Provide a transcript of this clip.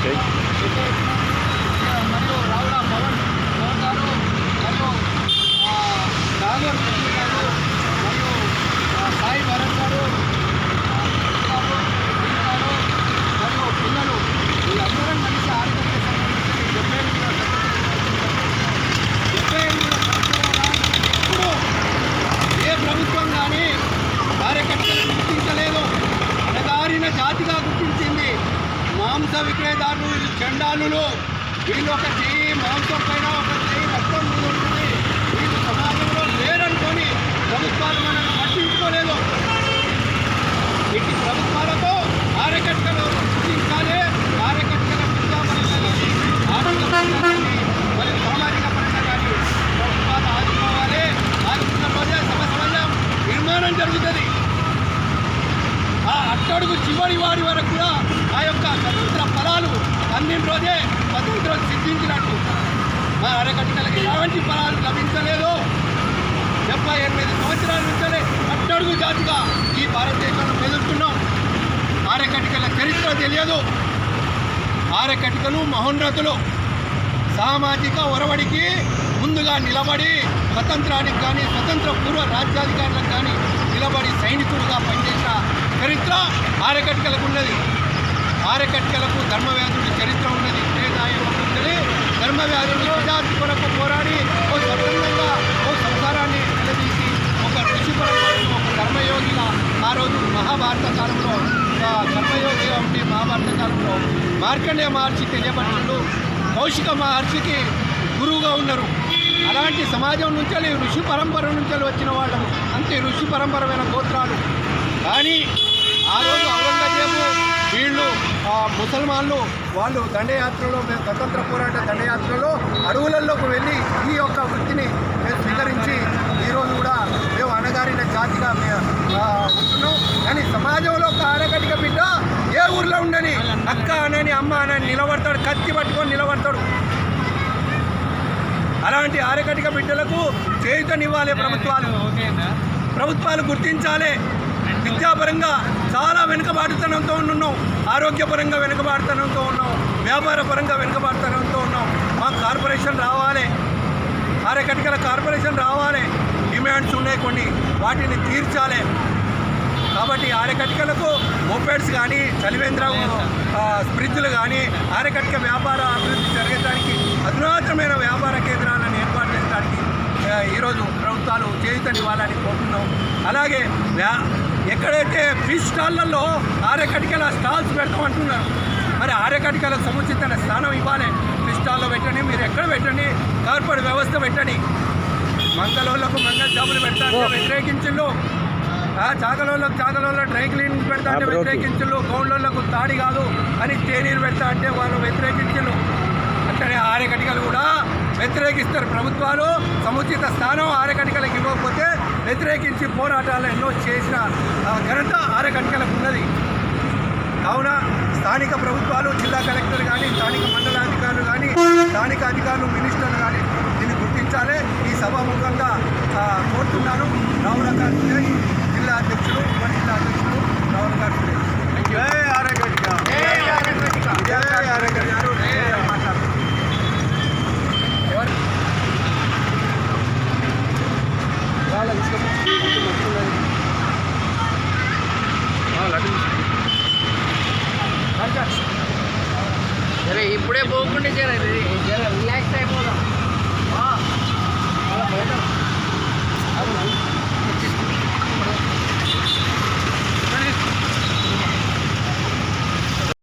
మరియు రావుల పవన్ గారు మరియు నాగర్ గారు మరియు సాయి భరత్ గారు మరియు పిల్లలు వీళ్ళందరం కలిసి ఆరోగ్య సంబంధించి 70 ఇప్పుడు ఏ ప్రభుత్వం కానీ కార్యకర్తలను గుర్తించలేదు. అణగారిన జాతిగా గుర్తించింది. మాంస విక్రయదారులు, వీళ్ళు చండాలులు, వీళ్ళు ఒక చెయ్యి మాంసం పైన ఒక చెయ్యి రక్తం ఉంటుంది. వీళ్ళు సమాజంలో లేరనుకొని ప్రభుత్వాలు మనల్ని పట్టించుకోలేదు. ఇటు ప్రభుత్వాలతో కార్యకర్తలు గుర్తించాలి. కార్యకర్తల ఆర్థిక పరంగా కానీ మరియు సామాజిక పరంగా కానీ ప్రభుత్వాలు ఆదుకోవాలి. ఆదుకున్న రోజే సమాజం నిర్మాణం జరుగుతుంది. ఆ అట్టడుగు చివరి వారి వరకు కూడా ఆ యొక్క స్వతంత్ర ఫలాలు అందిన రోజే స్వతంత్రం సిద్ధించినట్టు. మా ఆరకట్టికలకి ఎలాంటి ఫలాలు లభించలేదు. 78 సంవత్సరాల నుంచే అట్టడుగు జాతిగా ఈ భారతదేశంలో మెదులుతున్నాం. ఆరకట్టికల చరిత్ర తెలియదు. ఆరకట్టికలు మహోన్నతులు. సామాజిక ఒరవడికి ముందుగా నిలబడి స్వతంత్రానికి కానీ స్వతంత్ర పూర్వ రాజ్యాధికారులకు కానీ నిలబడి సైనికులుగా పనిచేసిన చరిత్ర ఆరకట్టికలకు ఉన్నది. ఆరకట్టికలకు ధర్మవ్యాధుడి చరిత్ర ఉన్నది. ఉంటుంది. ధర్మవ్యాధుడి విద్యార్థి కొరకు పోరాడి ఓ స్వతంత్రంగా ఓ సంసారాన్ని నిలదీసి ఒక ఋషి పరంపరను ఒక ధర్మయోగిగా ఆ రోజు మహాభారత కాలంలో ధర్మయోగిగా ఉండి మహాభారత కాలంలో మార్కండేయ మహర్షి తెలియబడినట్లు కౌశిక మహర్షికి గురువుగా ఉన్నారు. అలాంటి సమాజం నుంచి ఋషి పరంపర నుంచి వచ్చిన వాళ్ళము. అంతే ఋషి పరంపరమైన గోత్రాలు. కానీ ఆ రోజు ఔరంగజేబు వీళ్ళు ముసల్మాన్లు వాళ్ళు దండయాత్రలో స్వతంత్ర పోరాట దండయాత్రలో అడవులలోకి వెళ్ళి ఈ యొక్క వృత్తిని మేము స్వీకరించి ఈరోజు కూడా మేము అణగారిన జాతిగా ఉంటున్నాం. కానీ సమాజంలో ఒక ఆరకట్టిక బిడ్డ ఏ ఊర్లో ఉండని అక్క అనని అమ్మ అనని నిలబడతాడు, కత్తి పట్టుకొని నిలబడతాడు. అలాంటి ఆరకట్టిక బిడ్డలకు చేయుతనివ్వాలి ప్రభుత్వాలు గుర్తించాలి. విద్యాపరంగా చాలా వెనుకబాటుతనంతో ఉన్నాం. ఆరోగ్యపరంగా వెనుకబాటుతనంతో ఉన్నాం. వ్యాపారపరంగా వెనుకబాటుతనంతో ఉన్నాం. మాకు కార్పొరేషన్ రావాలి. ఆరకట్టికల కార్పొరేషన్ రావాలి. డిమాండ్స్ ఉన్నాయి కొన్ని, వాటిని తీర్చాలి. కాబట్టి ఆరకట్టికలకు మోపెడ్స్ కానీ చలివేంద్ర ఫ్రిడ్జ్లు కానీ ఆరకట్టిక వ్యాపార అభివృద్ధి జరగడానికి అధునాతనమైన వ్యాపార కేంద్రాలను ఏర్పాటు చేయడానికి ఈరోజు ప్రభుత్వాలు చేయుతనివ్వాలని కోరుతున్నాం. అలాగే ఎక్కడైతే ఫిష్ స్టాళ్లలో ఆరకట్టికల స్టాల్స్ పెడతామంటున్నారు. మరి ఆరకట్టికలకు సముచిత స్థానం ఇవ్వాలి. ఫిష్ స్టాల్లో పెట్టండి, మీరు ఎక్కడ పెట్టండి, కార్పొరేట్ వ్యవస్థ పెట్టండి. మంగళోళ్ళకు మంగళ జాబులు పెడతారు వ్యతిరేకించుళ్ళు. చాకలోళ్ళకు డ్రై క్లీనింగ్ పెడతా అంటే వ్యతిరేకించుళ్ళు. గౌండ్లకు తాడి కాదు అని తేనీరు పెడతా అంటే వాళ్ళు వ్యతిరేకించుళ్ళు. అట్లనే ఆరకట్టికలు కూడా వ్యతిరేకిస్తారు. ప్రభుత్వాలు సముచిత స్థానం ఆరకట్టికలకు ఇవ్వకపోతే వ్యతిరేకించి పోరాటాలు ఎన్నో చేసిన ఘనత ఆరకట్టికలకు ఉన్నది. కావున స్థానిక ప్రభుత్వాలు, జిల్లా కలెక్టర్ కానీ, స్థానిక మండలాధికారులు కానీ, స్థానిక అధికారులు, మినిస్టర్లు కానీ దీన్ని గుర్తించాలి. ఈ సభాముఖంగా కోరుతున్నాను. రావుల గారు జిల్లా అధ్యక్షులు, ఉప జిల్లా అధ్యక్షులు రావుల గారు. జై ఆరకట్టిక, జై ఆరకట్టిక గారు మాట్లాడుతున్నారు. సరే ఇప్పుడే పోకుండా జర రిలాక్స్ అయిపోదాం.